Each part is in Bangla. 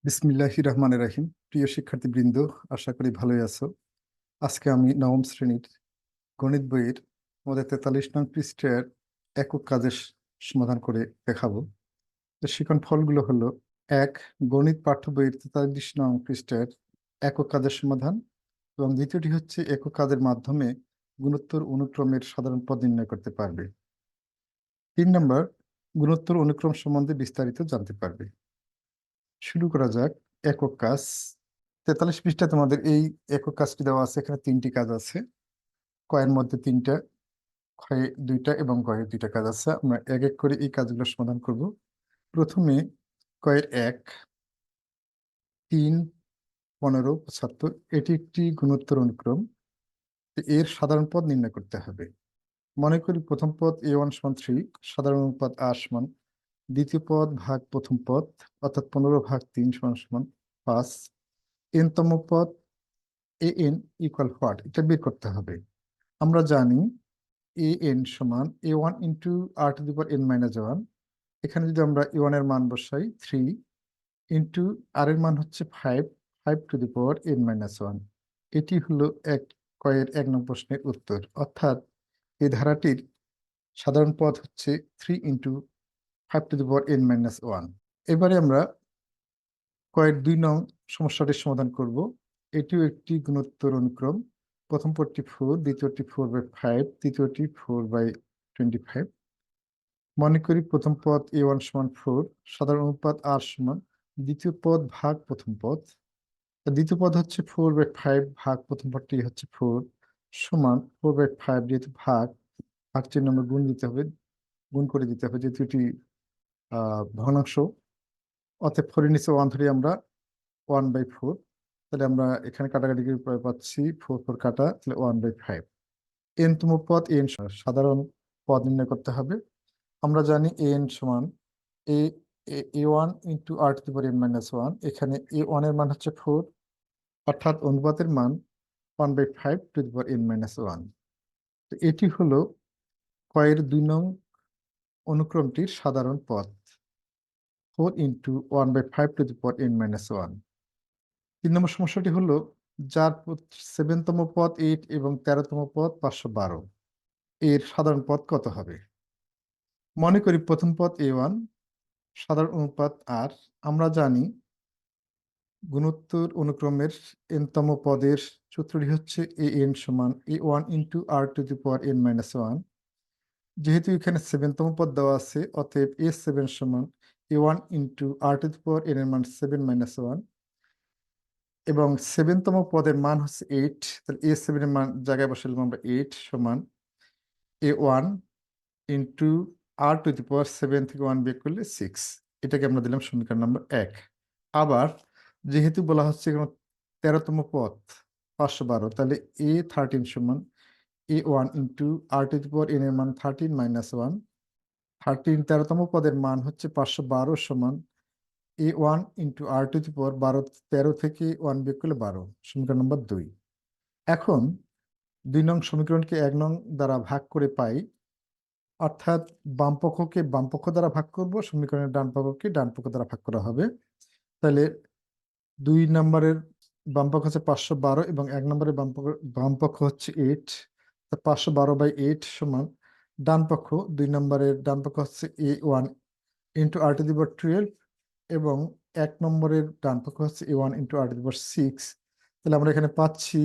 বিসমিল্লাহির রহমানির রহিম। প্রিয় শিক্ষার্থীবৃন্দ, আশা করি ভালোই আছো। আজকে আমি নবম শ্রেণীর গণিত বইয়ের আমাদের 43 নং পৃষ্ঠার একক কাজের সমাধান করে দেখাবো। তো শিখন ফলগুলো হলো: এক, গণিত পাঠ্য বইয়ের 43 নং পৃষ্ঠার একক কাজের সমাধান, এবং দ্বিতীয়টি হচ্ছে একক কাজের মাধ্যমে গুণোত্তর অনুক্রমের সাধারণ পদ নির্ণয় করতে পারবে। 3 নম্বর, গুণোত্তর অনুক্রম সম্বন্ধে বিস্তারিত জানতে পারবে। শুরু করা যাক। একক কাজ 43 পৃষ্ঠা তোমাদের এই একক কাজটি দেওয়া আছে। এখানে 3টি কাজ আছে। কয়ের মধ্যে 3টা, ক্ষয়ে 2টা এবং গয়ের 2টা কাজ আছে। আমরা এক এক করে এই কাজগুলো সমাধান করব। প্রথমে কয়ের 1, 3, 15, 75। এটি একটি গুণোত্তর অনুক্রম। এর সাধারণ পদ নির্ণয় করতে হবে। মনে করি প্রথম পদ a1 সমান 3, সাধারণ অনুপাত r সমান দ্বিতীয় পদ ভাগ প্রথম পদ, অর্থাৎ 15 ভাগ 3 সমান সমান 5। n-তম পদ an ইকুয়াল হোয়াট, এটা বের করতে হবে। আমরা জানি an সমান a1 into r to the power n minus 1। এখানে যদি আমরা a1 এর মান বসাই 3 ইন্টু r এর মান হচ্ছে 5, 5 two the power n minus 1। এটি হলো কয়ের 1 নং প্রশ্নের উত্তর। অর্থাৎ এই ধারাটির সাধারণ পদ হচ্ছে 3 into 5 two the power n minus 1। এবারে আমরা কয়ের 2 নং সমস্যাটির সমাধান করব। এটিও একটি গুণোত্তর অনুক্রম। প্রথম পদটি 4, দ্বিতীয়টি 4/5, তৃতীয়টি 4/25। মনে করি প্রথম পদ a1 সমান 4, সাধারণ অনুপাত r সমান দ্বিতীয় পদ ভাগ প্রথম পদ। দ্বিতীয় পদ হচ্ছে 4/5 ভাগ প্রথম পদটি হচ্ছে 4 সমান 4/5, যেহেতু ভাগ চিহ্ন আমরা গুণ দিতে হবে, গুণ করে দিতে হবে, যেহেতু এটি ভগ্নাংশ। অতএব 4 এর নিচে 1 ধরে আমরা 1/4। তাহলে আমরা এখানে কাটাকাটি করে পাচ্ছি 4 4 কাটা, তাহলে 1/5। n-তম পদ n সাধারণ পদ নির্ণয় করতে হবে। আমরা জানি an সমান a1 into r to the power n minus 1। এখানে a1 এর মান হচ্ছে 4, অর্থাৎ অনুপাতের মান 1/5 two the power n minus 1। তো এটি হলো কয়ের 2 নং অনুক্রমটির সাধারণ পদ, 4 into 1/5 two the power n minus 1। 3 নম্বর সমস্যাটি হলো যার 7তম পদ 8 এবং 13তম পদ 512, এর সাধারণ পদ কত হবে? মনে করি প্রথম পদ a1, সাধারণ অনুপাত r। আমরা জানি গুণোত্তর অনুক্রমের n-তম পদের সূত্রটি হচ্ছে an সমান a1 into r to the power n minus 1। যেহেতু এখানে 7তম পদ দেওয়া আছে, অতএব a7 সমান a1 into r to the power n এর মান 7 মাইনাস 1, এবং 7তম পদের মান হচ্ছে 8। তাহলে a7 এর মান জায়গায় বসালাম আমরা 8 সমান a1 into r to the power 7 থেকে 1 বিয়োগ করলে 6। এটাকে আমরা দিলাম সমীকরণ নম্বর 1। আবার যেহেতু বলা হচ্ছে এখানে 13তম পদ 512, তাহলে a13 সমান a1 into r to the power n এর মান 13 মাইনাস 1। 13তম পদের মান হচ্ছে 512 সমান a1 into r to the power 13 থেকে 1 বিয়োগ করলে 12, সমীকরণ নম্বর 2। এখন 2 নং সমীকরণকে 1 নং দ্বারা ভাগ করে পাই, অর্থাৎ বাম পক্ষকে বাম পক্ষ দ্বারা ভাগ করব, সমীকরণের ডান পক্ষকে ডান পক্ষ দ্বারা ভাগ করা হবে। তাহলে 2 নম্বরের বাম পক্ষ হচ্ছে 512 এবং 1 নম্বরের বাম পক্ষ হচ্ছে 8। 512/8 সমান ডান পক্ষ 2 নম্বরের ডান পক্ষ হচ্ছে a1 into r to the power 12 এবং 1 নম্বরের ডান পক্ষ হচ্ছে a1 into r to the power 6। তাহলে আমরা এখানে পাচ্ছি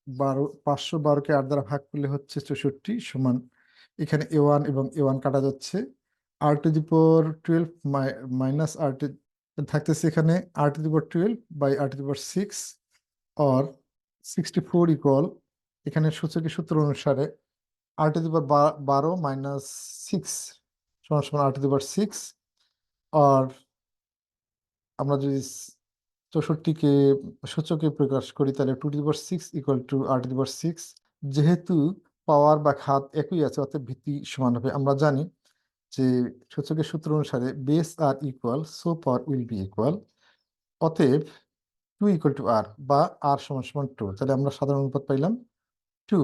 12, 512কে 8 দ্বারা ভাগ করলে হচ্ছে 64 সমান, এখানে a1 এবং a1 কাটা যাচ্ছে, r to the power 12 minus r to থাকতেছে এখানে r to the power 12 by r to the power 6 or 64 equal, এখানে সূচকের সূত্র অনুসারে r to the power 12 minus 6 সমান সমান r টু দি পাওয়ার 6। আর আমরা যদি 64কে সূচকে প্রকাশ করি, তাহলে 2 to the power 6 equal to r to the power 6। যেহেতু পাওয়ার বা ঘাত একই আছে, অর্থাৎ ভিত্তি সমান হবে। আমরা জানি যে সূচকের সূত্র অনুসারে base are equal, so power will be equal. অতএব 2 ইকুয়াল টু r বা r সমান সমান 2। তাহলে আমরা সাধারণ অনুপাত পাইলাম 2।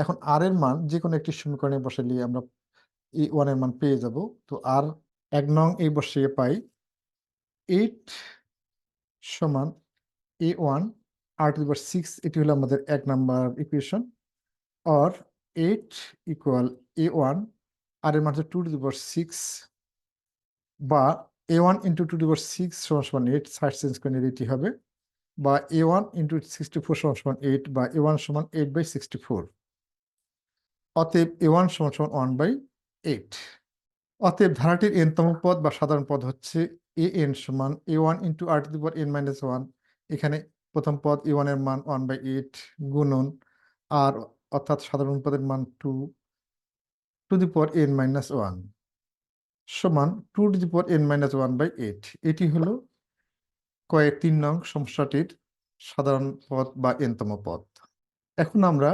এখন r এর মান যে কোনো একটি সমীকরণে বসালে আমরা এই 1 এর মান পেয়ে যাব। তো r 1 নং এই বসিয়ে পাই 8 সমান a1 r⁶, এটি হলো আমাদের 1 number equation. Or 8 equal a1 আর এর মান হচ্ছে 2⁶, বা a1 ইন্টু 2⁶ সমান 8, সাইড চেঞ্জ করে নিলে এটি হবে, বা a1 ইন্টু 64 সমান 8, বা a1 সমান 8/64। অতএব a1 সমান 1/8। অতএব ধারাটির n তম পদ বা সাধারণ পদ হচ্ছে an সমান a1 ইন্টু r⁻n-1। এখানে প্রথম পদ a1 এর মান 1/8 গুণন আর, অর্থাৎ সাধারণ পদের মান 2n-1 সমান 2n-1/8। এটি হলো 3 নং সমস্যাটির সাধারণ পদ বা n তম পদ। এখন আমরা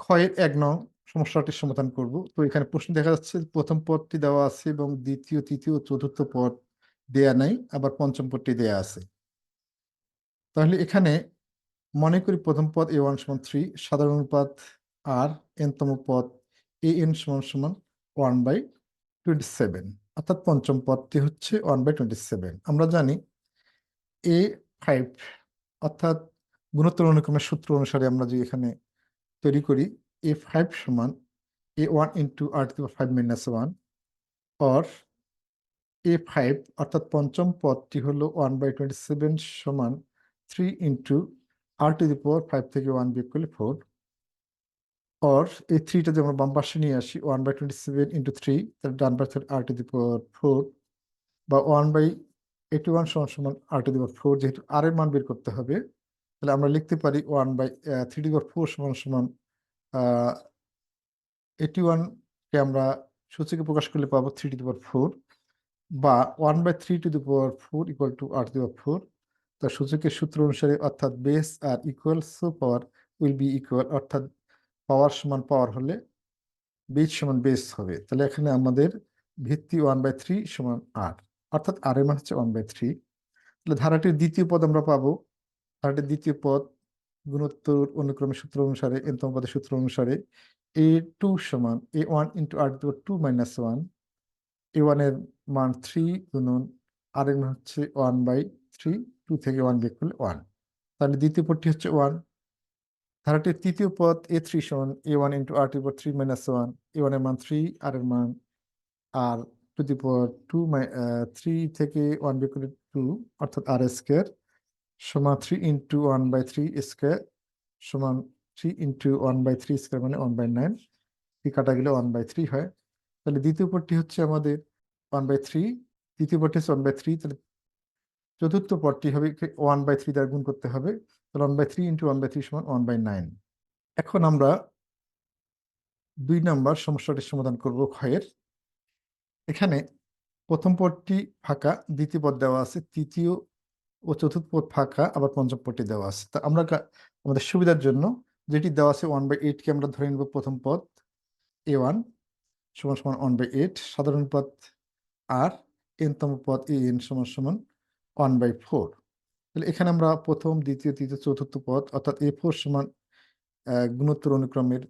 ক্ষয়ের 1 নং সমস্যাটির সমাধান করব। তো এখানে প্রশ্ন দেখা যাচ্ছে প্রথম পদটি দেওয়া আছে এবং দ্বিতীয়, তৃতীয় ও চতুর্থ পদ দেয়া নাই, আবার পঞ্চম পদটি দেয়া আছে। তাহলে এখানে মনে করি প্রথম পদ a1 সমান 3, সাধারণ অনুপাত আর, n তম পদ an সমান 1/27, অর্থাৎ পঞ্চম পদটি হচ্ছে 1/27। আমরা জানি a5, অর্থাৎ গুণোত্তর অনুক্রমের সূত্র অনুসারে আমরা যে এখানে তৈরি করি a5 সমান a1 into r⁵-1, or a5 অর্থাৎ পঞ্চম পদটি হলো 1/27 সমান 3 ইন্টু r⁵ থেকে 1 বিয়োগ করলে 4, অর এই 3টা যদি আমরা বাম পাশে নিয়ে আসি 1/27 ইন্টু 3, তাহলে ডান পাশে r⁴, বা 1/81 সমান r⁴। যেহেতু r এর মান বের করতে হবে, তাহলে আমরা লিখতে পারি 1/3⁴ সমান 81 কে আমরা সূচকে প্রকাশ করলে পাবো 3⁴, বা 1/3⁴ ইকুয়াল টু r⁴। তা সূচকের সূত্র অনুসারে, অর্থাৎ base are equals power will be equal, অর্থাৎ পাওয়ার সমান পাওয়ার হলে বেস সমান বেস হবে। তাহলে এখানে আমাদের ভিত্তি 1/3 সমান r, অর্থাৎ r এর মান হচ্ছে 1/3। তাহলে ধারাটির দ্বিতীয় পদ আমরা পাবো। ধারাটির দ্বিতীয় পদ গুণোত্তর অনুক্রমের সূত্র অনুসারে, n তম পদের সূত্র অনুসারে a2 সমান a1 ইন্টু r⁴ a1 এর মান 3 গুণন আর এর মান হচ্ছে 1/3, 2 থেকে 1 বিয়োগ করলে 1, তাহলে দ্বিতীয় পদটি হচ্ছে 1। ধারাটির তৃতীয় পদ a3 সমান a1 ইন্টু r⁴ a1 এর মান 3, আর এর মান r⁴ থেকে 1 বিয়োগ করলে 2, অর্থাৎ r² সমান 3 ইন্টু 1/3² সমান 3 ইন্টু 1/3² মানে 1/9, কাটা গেলে 1/3 হয়। তাহলে দ্বিতীয় পদটি হচ্ছে আমাদের 1/3, তৃতীয় পদটি হচ্ছে 1/3, তাহলে চতুর্থ পদটি হবে 1/3 দ্বারা গুণ করতে হবে, তাহলে 1/3 ইন্টু 1/3 সমান 1/9। এখন আমরা 2 নম্বর সমস্যাটির সমাধান করব ক্ষয়ের। এখানে প্রথম পদটি ফাঁকা, দ্বিতীয় পদ দেওয়া আছে, তৃতীয় ও চতুর্থ পদ ফাঁকা, আবার পঞ্চম পদটি দেওয়া আছে। তা আমরা আমাদের সুবিধার জন্য যেটি দেওয়া আছে 1/8 কে আমরা ধরে নেব প্রথম পদ a1 সমান 1/8, সাধারণ পদ আর, n তম পদ an সমান 1/4। তাহলে এখানে আমরা প্রথম, দ্বিতীয়, তৃতীয়, চতুর্থ পদ, অর্থাৎ a4 সমান গুণোত্তর অনুক্রমের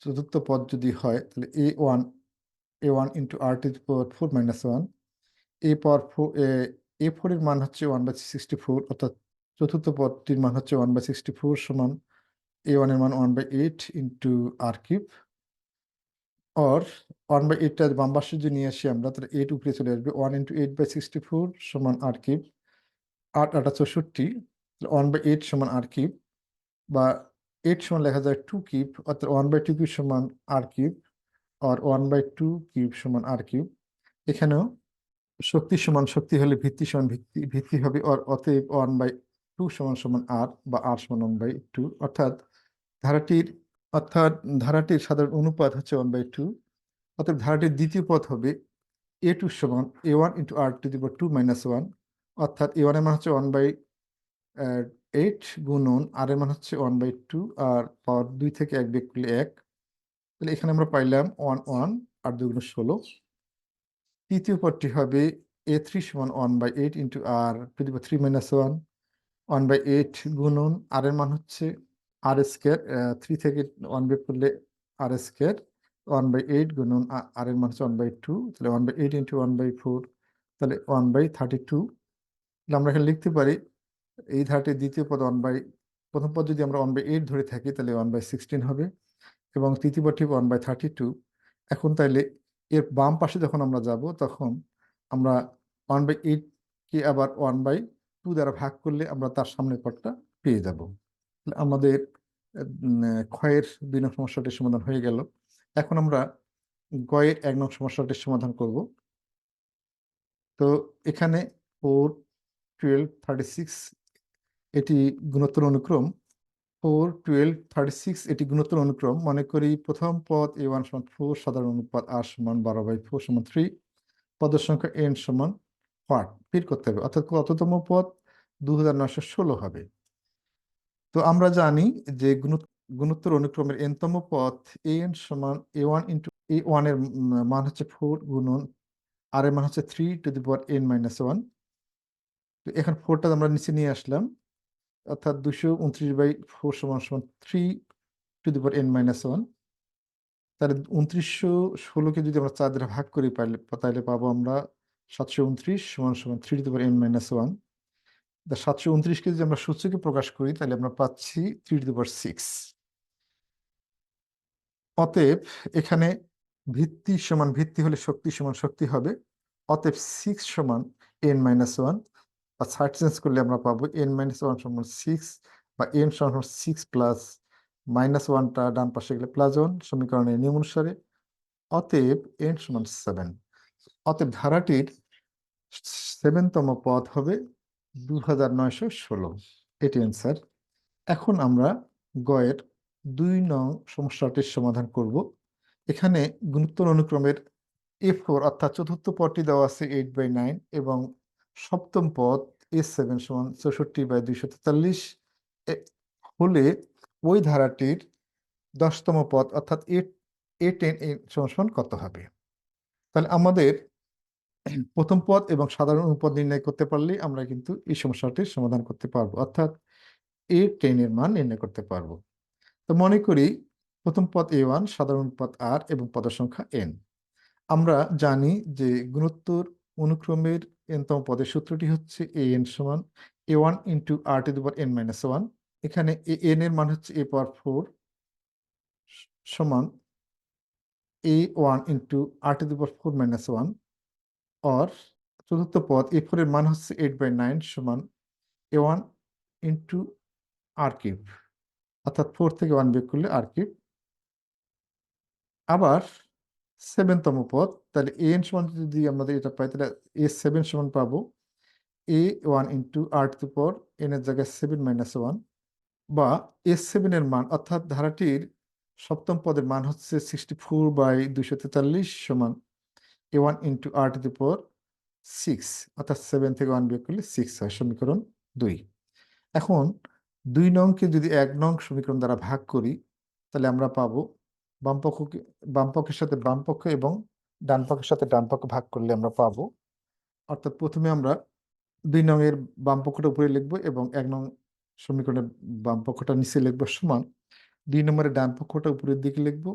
চতুর্থ পদ যদি হয়, তাহলে a1 ইন্টু r⁴ a4 এর মান হচ্ছে 1/64, অর্থাৎ চতুর্থ পদটির মান হচ্ছে 1/64 সমান a1 এর মান 1/8 ইন্টু r³, অর 1/8টা বাম পাশে যদি নিয়ে আসি আমরা, তাহলে 8 উপরে চলে আসবে, 1 ইন্টু 8/64 সমান r³, 8 × 64, 1/8 সমান r³, বা 8 সমান লেখা যায় 2³, অর্থাৎ 1/2³ সমান r³, আর 1/2³ সমান r³। এখানেও শক্তি সমান শক্তি হলে ভিত্তি সমান ভিত্তি হবে, অতএব 1/2 সমান r, বা r সমান 1/2, ধারাটির ধারাটির সাধারণ অনুপাত হচ্ছে 1/2। অতএব ধারাটির দ্বিতীয় পদ হবে a2 সমান a1 ইন্টু r⁴ অর্থাৎ a1 এর মান হচ্ছে 1/8 গুণন আর এর মান হচ্ছে 1/2, আর পাওয়ার 2 থেকে 1 বিয়োগ করলে 1, তাহলে এখানে আমরা পাইলাম 1 1, 8 2 × 16। তৃতীয় পদটি হবে a3 সমান 1/8 ইন্টু r⁻³ 1/8 গুণন আর এর মান হচ্ছে r², 3 থেকে 1 বিয়োগ করলে r², 1/8 গুণন আর এর মান হচ্ছে 1/2, তাহলে 1/8 ইন্টু 1/4, তাহলে 1/32। আমরা এখানে লিখতে পারি এই ধারাটির দ্বিতীয় পদ প্রথম পদ যদি আমরা 1/8 ধরে থাকি তাহলে 1/16 হবে এবং তৃতীয় পদটি 1/32। এখন তাইলে এর বাম পাশে যখন আমরা যাব তখন আমরা 1/8 কে আবার 1/2 দ্বারা ভাগ করলে আমরা তার সামনের পদটা পেয়ে যাব। আমাদের ক্ষয়ের 2 নং সমস্যাটির সমাধান হয়ে গেল। এখন আমরা গয়ের 1 নং সমস্যাটির সমাধান করব। তো এখানে 4, 12, 36 এটি গুণোত্তর অনুক্রম। 4, 12, 36 এটি গুণোত্তর অনুক্রম। মনে করি প্রথম পদ a1 সমান 4, সাধারণ অনুপাত r সমান 12/4 সমান 3, পদের সংখ্যা n সমান হোয়াট বের করতে হবে, অর্থাৎ কততম পদ 2916 হবে। তো আমরা জানি যে গুণোত্তর অনুক্রমের n-তম পদ an সমান a1 ইন্টু a1 এর মান হচ্ছে 4 গুণন r এর মান হচ্ছে 3 টু দি পাওয়ার n-1। তো এখন 4টা আমরা নিচে নিয়ে আসলাম, অর্থাৎ 229/4 সমান 3 টু দি পাওয়ার n-1। তাহলে 2916কে যদি আমরা 4 দ্বারা ভাগ করি তাহলে পাবো আমরা 729 সমান 3 টু দি পাওয়ার n-1। 729কে যদি আমরা সূচকে প্রকাশ করি তাহলে আমরা পাচ্ছি 3 টু দি পাওয়ার 6। অতএব এখানে ভিত্তি হলে শক্তি সমান শক্তি হবে। অতএব 6 সমান n-1 বা সাইড চেঞ্জ করলে আমরা পাবো n-1 সমান 6 বা n সমান 6 প্লাস -1টা ডান পাশে গেলে +1 সমীকরণের নিয়ম অনুসারে। অতএব n সমান 7। অতএব ধারাটির 7তম পদ হবে 2916। এটি অ্যান্সার। এখন আমরা গয়ের 2 নং সমস্যাটির সমাধান করব। এখানে গুণোত্তর অনুক্রমের a4 অর্থাৎ চতুর্থ পদটি দেওয়া আছে 8/9 এবং সপ্তম পদ a7 সমান 64/243 হলে ওই ধারাটির 10তম পদ অর্থাৎ a10 সমান কত হবে। তাহলে আমাদের প্রথম পদ এবং সাধারণ অনুপদ নির্ণয় করতে পারলেই আমরা কিন্তু এই সমস্যাটির সমাধান করতে পারবো, অর্থাৎ a10 এর মান নির্ণয় করতে পারবো। তো মনে করি প্রথম পদ a1, সাধারণ পদ r এবং পদের সংখ্যা n। আমরা জানি যে গুণোত্তর অনুক্রমের n-তম পদের সূত্রটি হচ্ছে an সমান a1 into r to the power n-1। এখানে n এর মান হচ্ছে a পাওয়ার 4 সমান a1 into r to the power 4-1, or চতুর্থ পদ a4 এর মান হচ্ছে 8/9 সমান a1 ইন্টু r কিউব, অর্থাৎ 4 থেকে 1 বিয়োগ করলে r কিউব। আবার 7তম পদ, তাহলে an সমান যদি আমাদের এটা পাই তাহলে a7 সমান পাবো a1 into r to the power n এর জায়গায় 7-1, বা a7 এর মান অর্থাৎ ধারাটির সপ্তম পদের মান হচ্ছে 64/243 সমান a1 into r to the power 6, অর্থাৎ 7 থেকে 1 বিয়োগ করলে 6 হয়, সমীকরণ 2। এখন 2 নংকে যদি 1 নং সমীকরণ দ্বারা ভাগ করি তাহলে আমরা পাবো বাম পক্ষের সাথে বাম পক্ষ এবং ডান পক্ষের সাথে ডান পক্ষ ভাগ করলে আমরা পাবো, অর্থাৎ প্রথমে আমরা 2 নং এর বাম পক্ষটা উপরে লিখবো এবং 1 নং সমীকরণের বাম পক্ষটা নিচে লিখবো সমান 2 নম্বরের ডান পক্ষটা উপরের দিকে লিখবো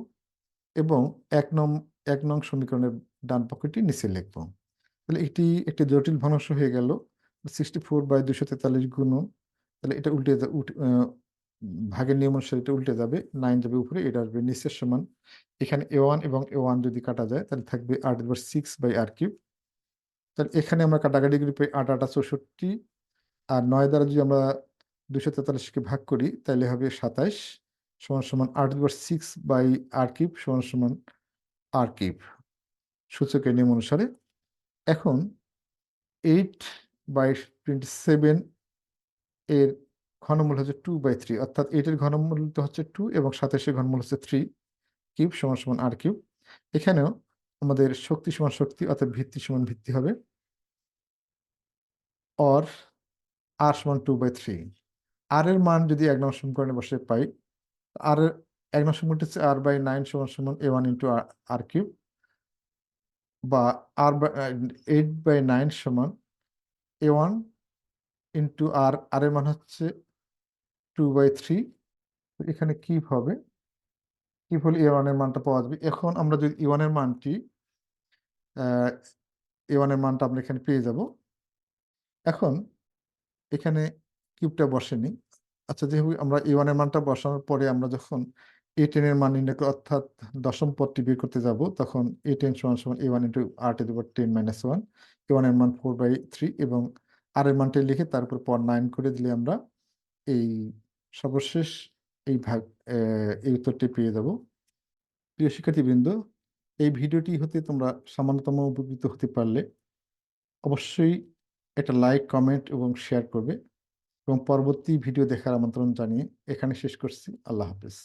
এবং 1 নং সমীকরণের ডান পক্ষটি নিচে লিখবো। তাহলে এটি একটি জটিল ভগ্নাংশ হয়ে গেল 64/243 গুণন, তাহলে এটা ভাগের নিয়ম অনুসারে এটা উল্টে যাবে, 9 যাবে উপরে, এটা আসবে নিচের সমান। এখানে a1 এবং a1 যদি কাটা যায় তাহলে থাকবে r/6/r³। তাহলে এখানে আমরা কাটাকাটি করে পাই 8 8 64, আর 9 দ্বারা যদি আমরা 243কে ভাগ করি তাহলে হবে 27 সমান r/6/r³ সমান r³ সূচকের নিয়ম অনুসারে। এখন 8/27 এর ঘনমূল হচ্ছে 2/3, অর্থাৎ 8 এর ঘনমূল তো হচ্ছে 2 এবং 27 এর ঘনমূল হচ্ছে 3 কিউব সমান r³। এখানেও আমাদের শক্তি সমান শক্তি অর্থাৎ ভিত্তি সমান ভিত্তি হবে, অর r সমান 2/3। r এর মান যদি 1 নং সমীকরণে বসে পাই, r এর 1 নং সমীকরণটি হচ্ছে r/9 সমান a1 ইন্টু r³ বা r/8/9 সমান a1 ইন্টু r এর মান হচ্ছে 2/3। এখানে কিউব হবে, কিউব হলে a1 এর মানটা পাওয়া যাবে। এখন আমরা যদি a1 এর মানটি আমরা এখানে পেয়ে যাব। এখন এখানে কিউবটা বসেনি। আচ্ছা, যেহেতু আমরা a1 এর মানটা বসানোর পরে আমরা যখন a10 এর মান নির্ণয় করি, অর্থাৎ দশম পদটি বের করতে যাব, তখন a10 সমান সমান a1 ইন্টু r⁻10 - 1, a1 এর মান 4/3 এবং r এর মানটি লিখে তার উপর পর 9 করে দিলে আমরা এই সর্বশেষ এই ভাগ এই উত্তরটি পেয়ে যাব। প্রিয় শিক্ষার্থীবৃন্দ, এই ভিডিওটি হতে তোমরা সামান্যতম উপকৃত হতে পারলে অবশ্যই একটা লাইক, কমেন্ট এবং শেয়ার করবে এবং পরবর্তী ভিডিও দেখার আমন্ত্রণ জানিয়ে এখানে শেষ করছি। আল্লাহ হাফেজ।